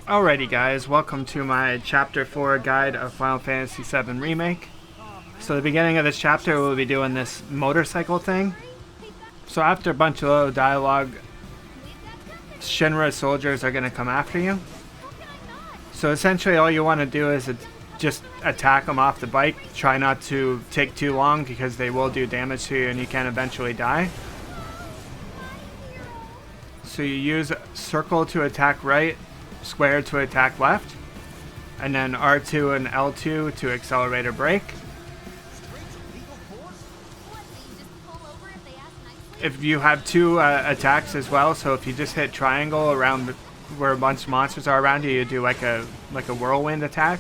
Alrighty guys, welcome to my Chapter 4 guide of Final Fantasy VII Remake. So the beginning of this chapter we'll be doing this motorcycle thing. So after a bunch of low dialogue, Shinra soldiers are going to come after you. So essentially all you want to do is just attack them off the bike. Try not to take too long because they will do damage to you and you can eventually die. So you use circle to attack right, square to attack left, and then R2 and L2 to accelerate or brake. If you have two attacks as well, so if you just hit triangle around where a bunch of monsters are around you, you do like a whirlwind attack.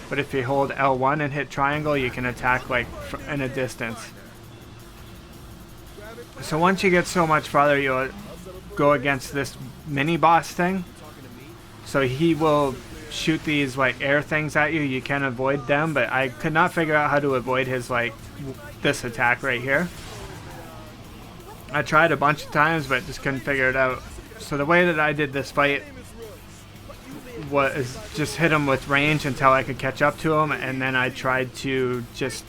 But if you hold L1 and hit triangle, you can attack like in a distance. So once you get so much farther, you'll go against this mini boss thing. So he will shoot these like air things at you. You can avoid them, but I could not figure out how to avoid his this attack right here. I tried a bunch of times, but just couldn't figure it out. So the way that I did this fight was just hit him with range until I could catch up to him, and then I tried to just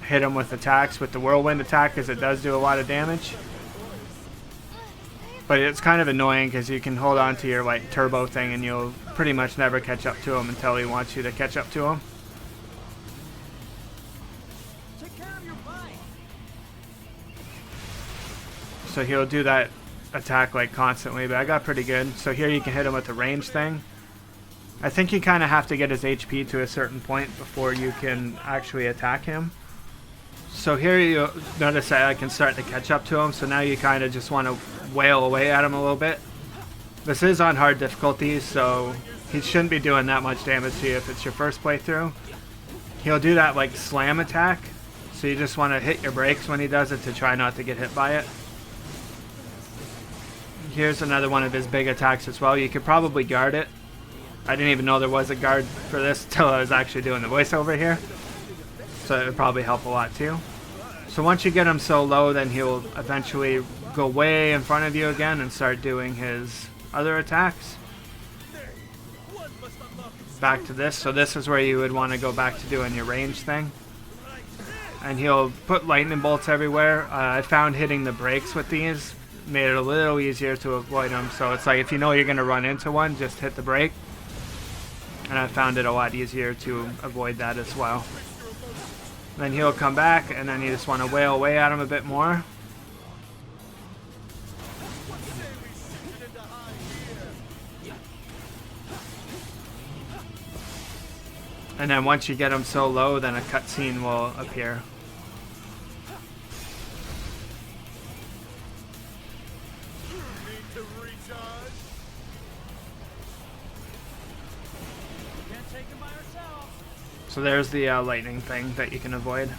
hit him with attacks with the whirlwind attack because it does do a lot of damage. But it's kind of annoying because you can hold on to your like turbo thing and you'll pretty much never catch up to him until he wants you to catch up to him. So he'll do that attack like constantly, but I got pretty good. So here you can hit him with the range thing. I think you kind of have to get his HP to a certain point before you can actually attack him. So here you notice that I can start to catch up to him, so now you kind of just want to wail away at him a little bit. This is on hard difficulty, so he shouldn't be doing that much damage to you if it's your first playthrough. He'll do that like slam attack, so you just want to hit your brakes when he does it to try not to get hit by it. Here's another one of his big attacks as well. You could probably guard it. I didn't even know there was a guard for this until I was actually doing the voiceover here. So it would probably help a lot too. So once you get him so low, then he'll eventually go way in front of you again and start doing his other attacks. Back to this. So this is where you would want to go back to doing your range thing. And he'll put lightning bolts everywhere. I found hitting the brakes with these made it a little easier to avoid them. So it's like if you know you're going to run into one, just hit the brake. And I found it a lot easier to avoid that as well. Then he'll come back, and then you just want to wail away at him a bit more. And then once you get him so low, then a cutscene will appear. So there's the lightning thing that you can avoid.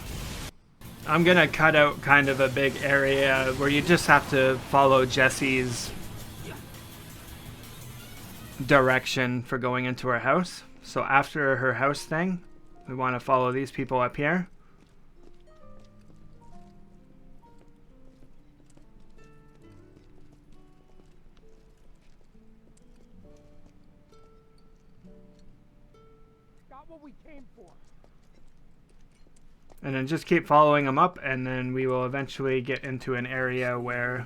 I'm going to cut out kind of a big area where you just have to follow Jessie's direction for going into her house. So after her house thing, we want to follow these people up here. What we came for. And then just keep following them up, and then we will eventually get into an area where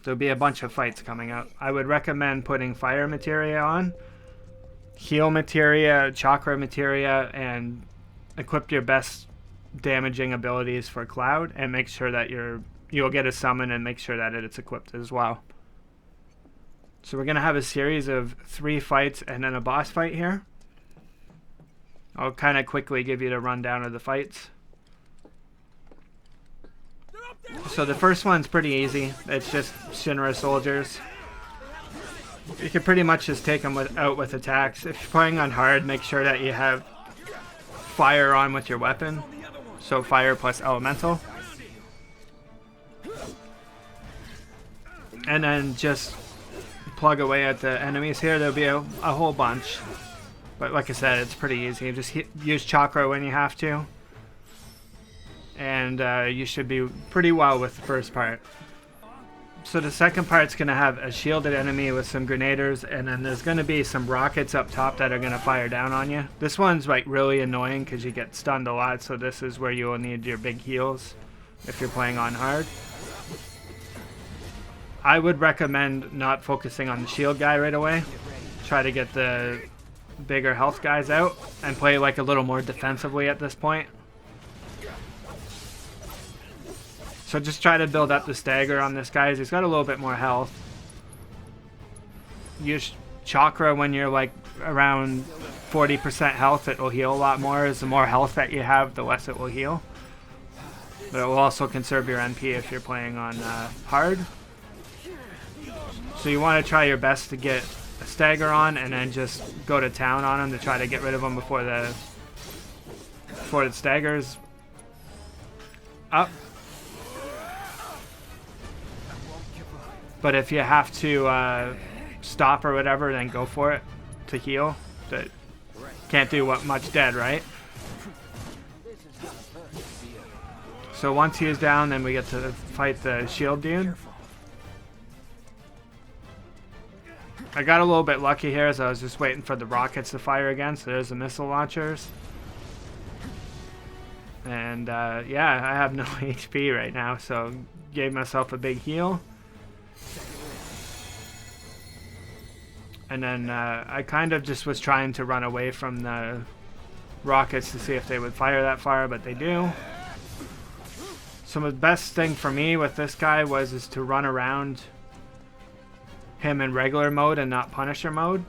there'll be a bunch of fights coming up. I would recommend putting fire materia on, heal materia, chakra materia, and equip your best damaging abilities for Cloud, and make sure that you'll get a summon and make sure that it's equipped as well. So we're going to have a series of 3 fights and then a boss fight here. I'll kind of quickly give you the rundown of the fights. So the first one's pretty easy. It's just Shinra soldiers. You can pretty much just take them out with attacks. If you're playing on hard, make sure that you have fire on with your weapon. So fire plus elemental. And then just plug away at the enemies here. There'll be a whole bunch. But like I said, it's pretty easy. Just use chakra when you have to. And you should be pretty well with the first part. So the second part's going to have a shielded enemy with some grenaders, and then there's going to be some rockets up top that are going to fire down on you. This one's like really annoying because you get stunned a lot, so this is where you will need your big heals if you're playing on hard. I would recommend not focusing on the shield guy right away. Try to get the bigger health guys out and play like a little more defensively at this point. So just try to build up the stagger on this guy. He's got a little bit more health. Use chakra when you're like around 40% health. It will heal a lot more. As the more health that you have, the less it will heal. But it will also conserve your NP if you're playing on hard. So you want to try your best to get a stagger on and then just go to town on him to try to get rid of him before the staggers up. But if you have to stop or whatever, then go for it to heal. But can't do much dead, right? So once he is down, then we get to fight the shield dude. I got a little bit lucky here as I was just waiting for the rockets to fire again. So there's the missile launchers. And yeah, I have no HP right now, so gave myself a big heal. And then I kind of just was trying to run away from the rockets to see if they would fire that far, but they do. So the best thing for me with this guy is to run around him in regular mode and not Punisher mode.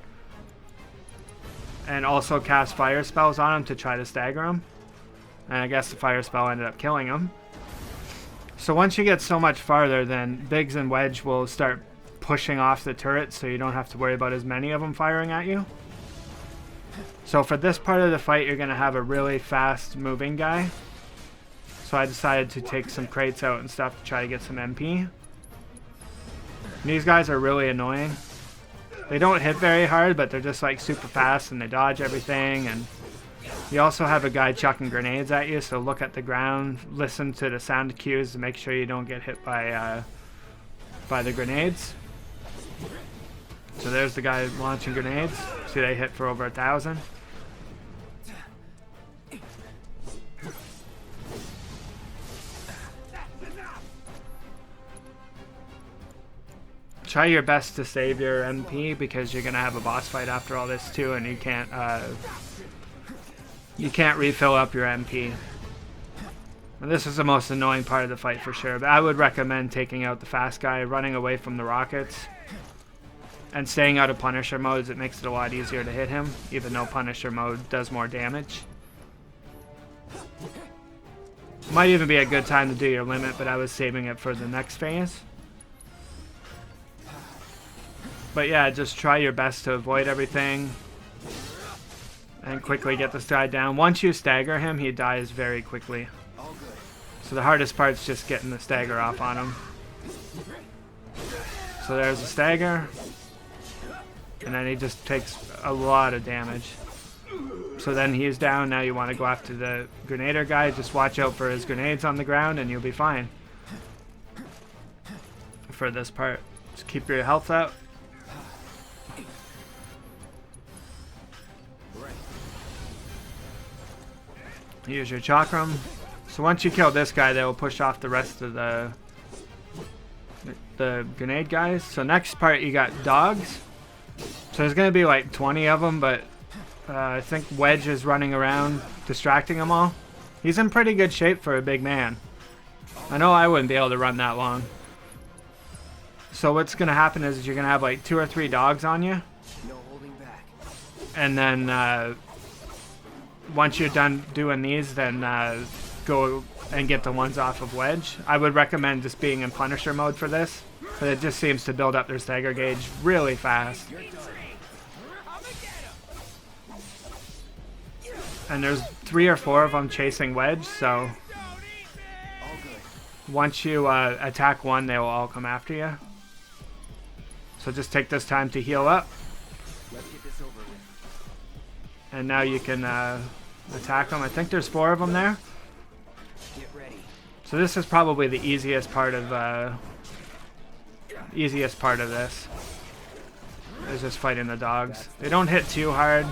And also cast fire spells on him to try to stagger him. And I guess the fire spell ended up killing him. So once you get so much farther, then Biggs and Wedge will start pushing off the turret, so you don't have to worry about as many of them firing at you. So for this part of the fight, you're going to have a really fast moving guy. So I decided to take some crates out and stuff to try to get some MP. And these guys are really annoying. They don't hit very hard, but they're just like super fast and they dodge everything. And you also have a guy chucking grenades at you, so look at the ground, listen to the sound cues to make sure you don't get hit by the grenades. So there's the guy launching grenades. See, they hit for over 1,000. Try your best to save your MP because you're gonna have a boss fight after all this too, and you can't refill up your MP. And this is the most annoying part of the fight for sure, but I would recommend taking out the fast guy, running away from the rockets, and staying out of Punisher mode. It makes it a lot easier to hit him, even though Punisher mode does more damage. Might even be a good time to do your limit, but I was saving it for the next phase. But yeah, just try your best to avoid everything and quickly get this guy down. Once you stagger him, he dies very quickly. So the hardest part is just getting the stagger off on him. So there's a stagger. And then he just takes a lot of damage. So then he's down. Now you want to go after the grenader guy. Just watch out for his grenades on the ground and you'll be fine. For this part. Just keep your health up. Use your chakram. So once you kill this guy, they will push off the rest of the grenade guys. So next part, you got dogs. So there's going to be like 20 of them, but I think Wedge is running around distracting them all. He's in pretty good shape for a big man. I know I wouldn't be able to run that long. So what's going to happen is you're going to have like 2 or 3 dogs on you. And then once you're done doing these, then go and get the ones off of Wedge. I would recommend just being in Punisher mode for this, but it just seems to build up their stagger gauge really fast. And there's 3 or 4 of them chasing Wedge, so once you attack one, they will all come after you. So just take this time to heal up. And now you can attack them. I think there's 4 of them there. So this is probably the easiest part of easiest part of this is just fighting the dogs. They don't hit too hard.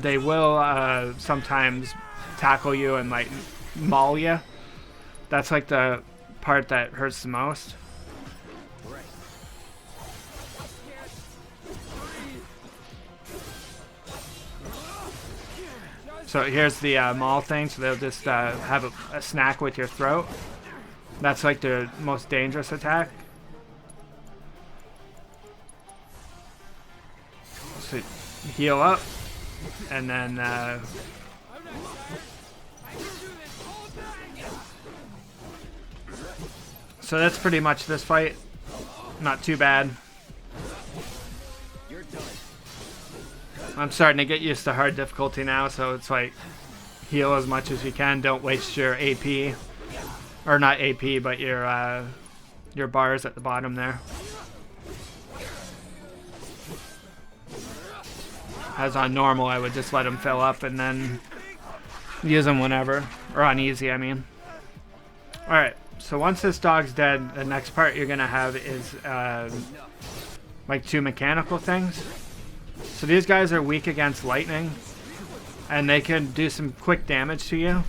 They will sometimes tackle you and like maul you. That's like the part that hurts the most. So here's the maul thing, so they'll just have a snack with your throat. That's like the most dangerous attack. So heal up, and then so that's pretty much this fight. Not too bad. I'm starting to get used to hard difficulty now, so it's like heal as much as you can. Don't waste your AP, or not AP, but your bars at the bottom there. As on normal, I would just let them fill up and then use them whenever, or on easy, I mean. All right, so once this dog's dead, the next part you're gonna have is like 2 mechanical things. So these guys are weak against lightning, and they can do some quick damage to you.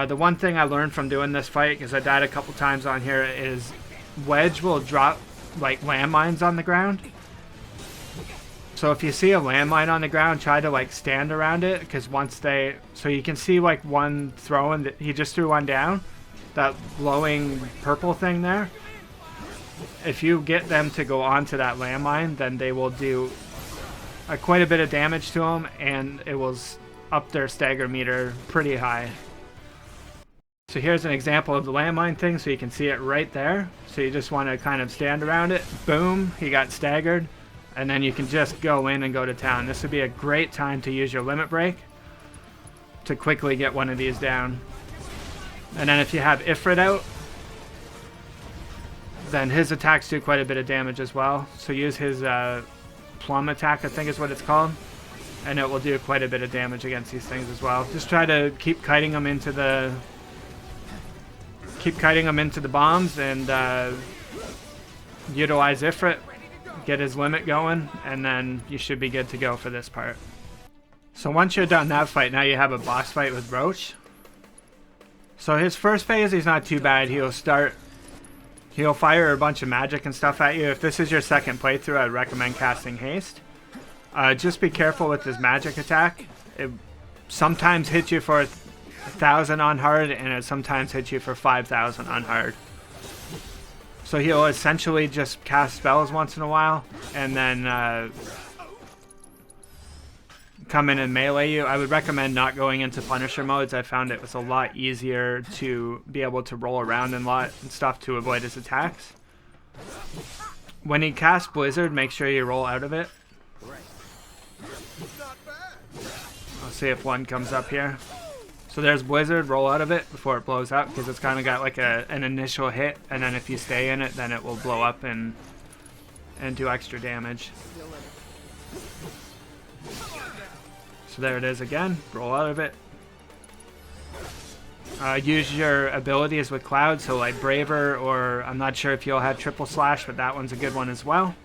The one thing I learned from doing this fight, because I died a couple times on here, is Wedge will drop like landmines on the ground. So if you see a landmine on the ground, try to like stand around it, because once they, so you can see like one throwing, he just threw one down, that glowing purple thing there. If you get them to go onto that landmine, then they will do quite a bit of damage to them, and it will up their stagger meter pretty high. So here's an example of the landmine thing, so you can see it right there. So you just want to kind of stand around it. Boom, he got staggered, and then you can just go in and go to town. This would be a great time to use your limit break to quickly get one of these down. And then if you have Ifrit out, then his attacks do quite a bit of damage as well. So use his plum attack, I think is what it's called, and it will do quite a bit of damage against these things as well. Just try to keep kiting them into the bombs, and utilize Ifrit, get his limit going, and then you should be good to go for this part. So once you're done that fight, now you have a boss fight with Roach. So his first phase, he's not too bad. He'll fire a bunch of magic and stuff at you. If this is your second playthrough, I'd recommend casting Haste. Just be careful with his magic attack. It sometimes hits you for 1,000 on hard, and it sometimes hits you for 5,000 on hard. So he'll essentially just cast spells once in a while, and then come in and melee you. I would recommend not going into Punisher modes. I found it was a lot easier to be able to roll around and stuff to avoid his attacks. When he casts Blizzard, make sure you roll out of it. I'll see if one comes up here. So there's Blizzard, roll out of it before it blows up, because it's kind of got like an initial hit, and then if you stay in it, then it will blow up and do extra damage. So there it is again, roll out of it. Use your abilities with Cloud, so like Braver, or I'm not sure if you'll have Triple Slash, but that one's a good one as well.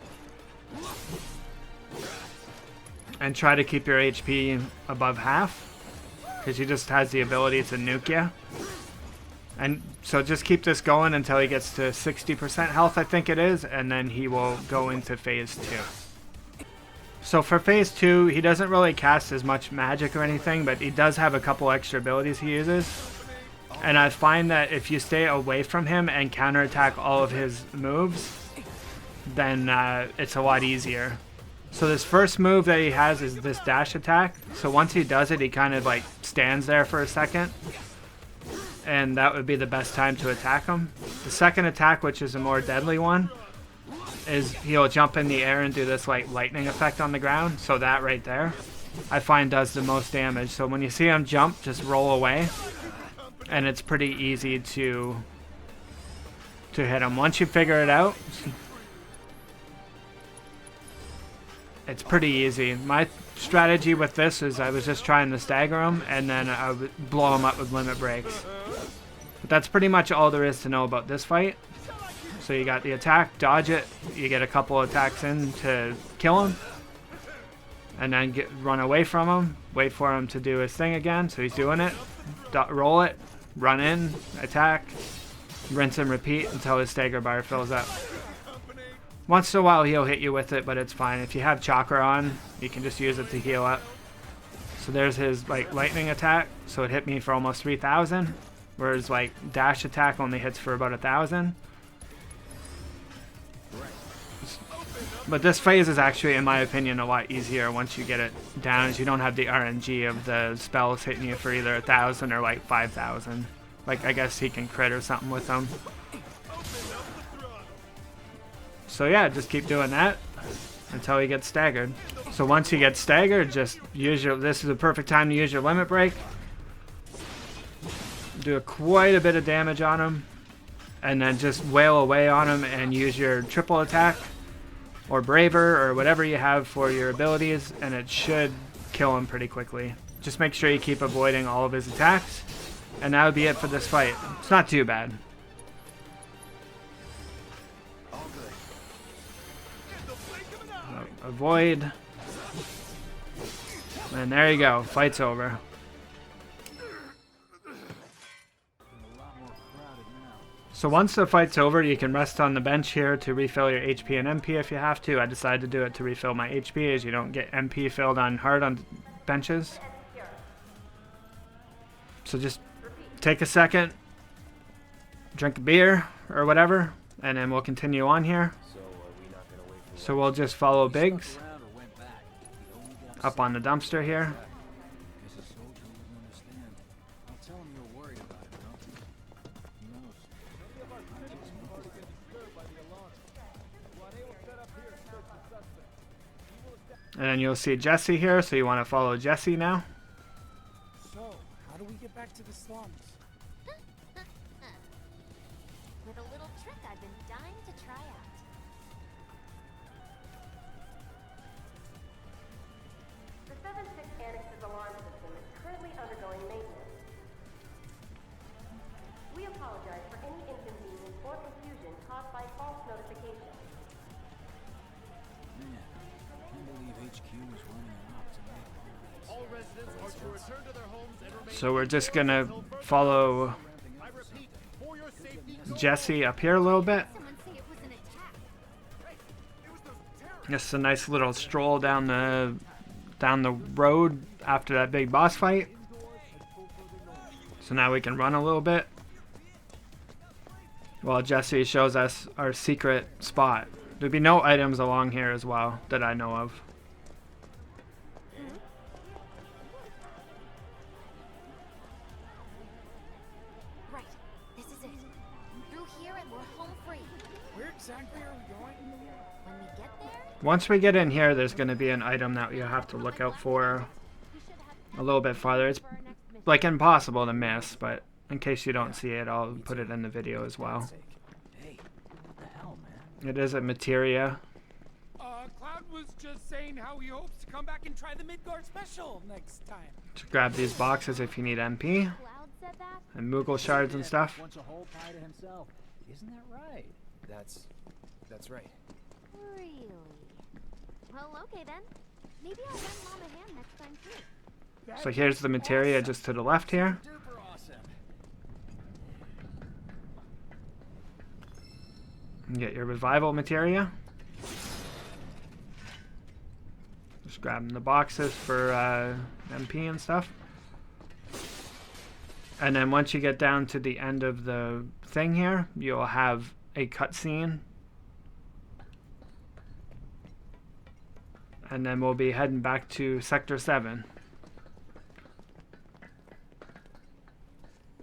And try to keep your HP above half, because he just has the ability to nuke you. And so just keep this going until he gets to 60% health, I think it is, and then he will go into phase 2. So for phase 2, he doesn't really cast as much magic or anything, but he does have a couple extra abilities he uses. And I find that if you stay away from him and counterattack all of his moves, then it's a lot easier. So this first move that he has is this dash attack. So once he does it, he kind of like stands there for a second, and that would be the best time to attack him. The second attack, which is a more deadly one, is he'll jump in the air and do this like lightning effect on the ground. So that right there, I find does the most damage. So when you see him jump, just roll away, and it's pretty easy to hit him. Once you figure it out, it's pretty easy. My strategy with this is I was just trying to stagger him, and then I would blow him up with limit breaks. But that's pretty much all there is to know about this fight. So you got the attack, dodge it, you get a couple attacks in to kill him, and then run away from him, wait for him to do his thing again, so he's doing it, roll it, run in, attack, rinse and repeat until his stagger bar fills up. Once in a while he'll hit you with it, but it's fine. If you have chakra on, you can just use it to heal up. So there's his like lightning attack, so it hit me for almost 3,000, whereas like dash attack only hits for about 1,000. But this phase is actually, in my opinion, a lot easier once you get it down, as you don't have the RNG of the spells hitting you for either 1,000 or like 5,000. Like, I guess he can crit or something with them. So yeah, just keep doing that until he gets staggered. So once he gets staggered, just use your, this is the perfect time to use your limit break. Do quite a bit of damage on him, and then just wail away on him and use your triple attack or braver or whatever you have for your abilities, and it should kill him pretty quickly. Just make sure you keep avoiding all of his attacks, and that would be it for this fight. It's not too bad. Avoid, and there you go, fight's over. So once the fight's over, you can rest on the bench here to refill your HP and MP if you have to. I decided to do it to refill my HP, as you don't get MP filled on hard on benches. So just take a second, drink a beer or whatever, and then we'll continue on here. So we'll just follow Biggs up on the dumpster here. And then you'll see Jesse here, so you want to follow Jesse now. So, how do we get back to the slums? With a little trick I've been dying to try out. The 7-6 Annex's alarm system is currently undergoing maintenance. We apologize for any inconvenience or confusion caused by false notification. Man, I can't believe HQ is running an op to make all residents are to return to their homes and remain. So we're just gonna follow I repeat, for your safety, Jesse up here a little bit. Someone say it was an attack. Just a nice little stroll down the road after that big boss fight. So now we can run a little bit while Jesse shows us our secret spot. There'd be no items along here as well that I know of. Right. This is it. Through here and we're home free. Where exactly are we going? When we get there, Once we get in here, there's going to be an item that you have to look out for a little bit farther. It's like impossible to miss, but in case you don't see it, I'll put it in the video as well. Hey, what the hell, man? It is a materia. Cloud was just saying how he hopes to come back and try the Midgard special next time. To grab these boxes if you need MP Cloud said that. and Moogle shards and stuff. Wants a whole pie to himself. Isn't that right? That's right. Really? Well, okay then. Maybe I'll lend Mom a hand next time too. So here's the materia just to the left here. Super awesome. You get your revival materia. Just grabbing the boxes for MP and stuff. And then once you get down to the end of the thing here, you'll have a cutscene. And then we'll be heading back to Sector 7.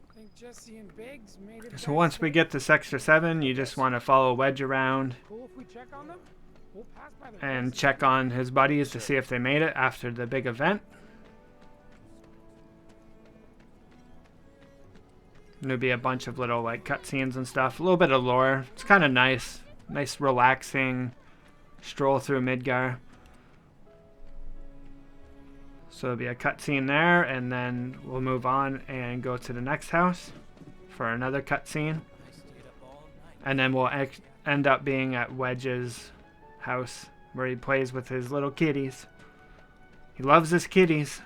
I think Jesse and Biggs made it. So once we get to Sector 7, you just want to follow Wedge around Cool if we check on them? We'll pass by the and check on his buddies to see if they made it after the big event. And there'll be a bunch of little like cutscenes and stuff. A little bit of lore. It's kind of nice. Nice relaxing stroll through Midgar. So there'll be a cutscene there, and then we'll move on and go to the next house for another cutscene. And then we'll end up being at Wedge's house where he plays with his little kitties. He loves his kitties.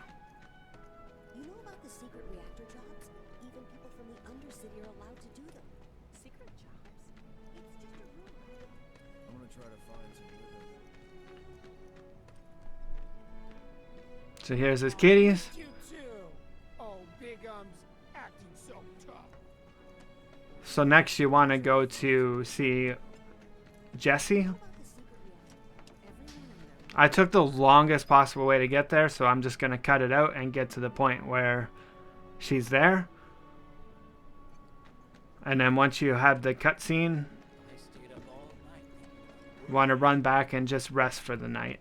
You know about the secret reactor jobs? Even people from the Undercity are allowed to do them. Secret jobs? It's just a rumor. I'm gonna try to find some So here's his kitties. You too. Oh, Big acting so tough. So next you want to go to see Jesse. I took the longest possible way to get there, so I'm just going to cut it out and get to the point where she's there. And then once you have the cutscene, you want to run back and just rest for the night.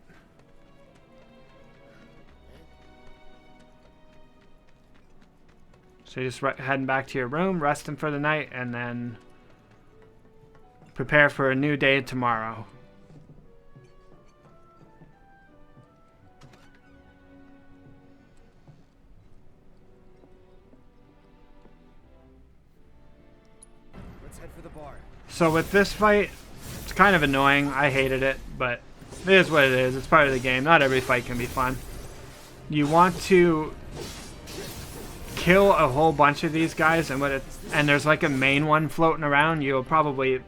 So you're just heading back to your room, resting for the night, and then prepare for a new day tomorrow. Let's head for the bar. So with this fight, it's kind of annoying. I hated it, but it is what it is. It's part of the game. Not every fight can be fun. You want to kill a whole bunch of these guys, and there's like a main one floating around. You'll probably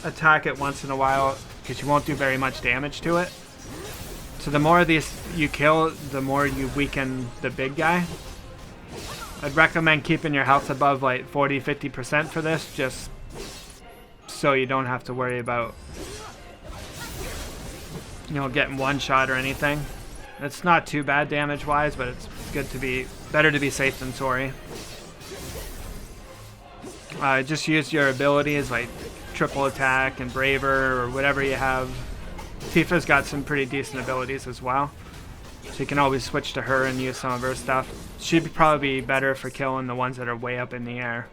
attack it once in a while because you won't do very much damage to it. So the more of these you kill, the more you weaken the big guy. I'd recommend keeping your health above like 40-50% for this, just so you don't have to worry about, you know, getting one shot or anything. It's not too bad damage wise, but it's good to be better to be safe than sorry. Just use your abilities like triple attack and braver or whatever you have. Tifa's got some pretty decent abilities as well, so you can always switch to her and use some of her stuff. She'd probably be better for killing the ones that are way up in the air.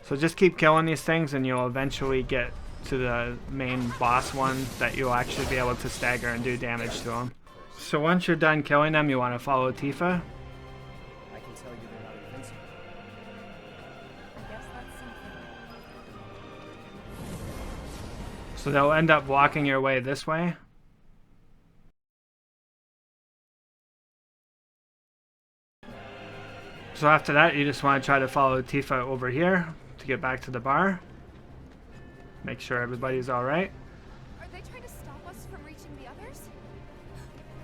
So just keep killing these things and you'll eventually get to the main boss one that you'll actually be able to stagger and do damage to them. So once you're done killing them, you want to follow Tifa. I can tell you they're not invincible. I guess that's something. So they'll end up walking your way this way. So after that, you just want to try to follow Tifa over here to get back to the bar. Make sure everybody's alright. Are they trying to stop us from reaching the others?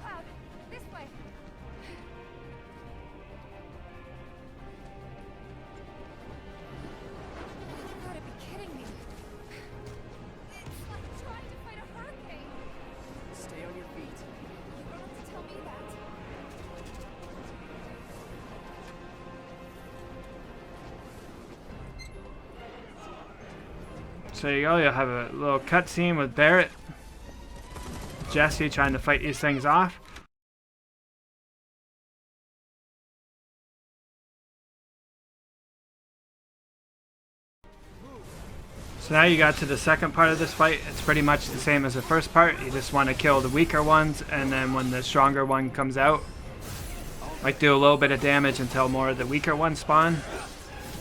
Cloud, this way. You gotta be kidding me. It's like trying to fight a hurricane. Stay on your feet. You don't have to tell me that. So there you go, you'll have a little cutscene with Barrett, Jesse trying to fight these things off. So now you got to the second part of this fight. It's pretty much the same as the first part. You just want to kill the weaker ones, and then when the stronger one comes out, like do a little bit of damage until more of the weaker ones spawn.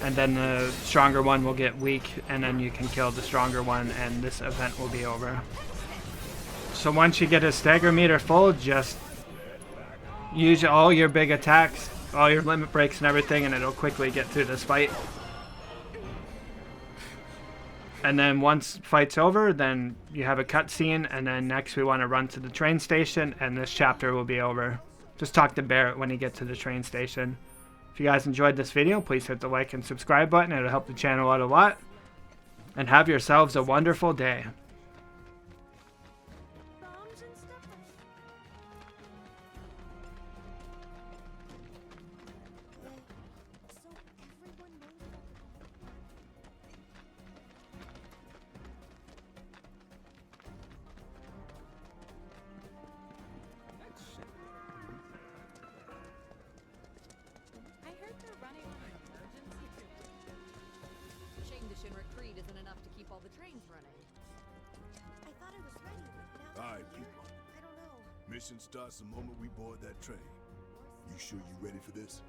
And then the stronger one will get weak, and then you can kill the stronger one, and this event will be over. So once you get a stagger meter full, just use all your big attacks, all your limit breaks and everything, and it'll quickly get through this fight. And then once fight's over, then you have a cutscene, and then next we want to run to the train station, and this chapter will be over. Just talk to Barrett when you get to the train station. If you guys enjoyed this video, please hit the like and subscribe button. It'll help the channel out a lot. And have yourselves a wonderful day. Bombs and stuff. So everyone knows about I heard they're running an emergency. Chengdish and retreat isn't enough to keep all the trains running. I thought I was ready, but now All right, that I'm here, people. I don't know. Mission starts the moment we board that train. You sure you ready for this?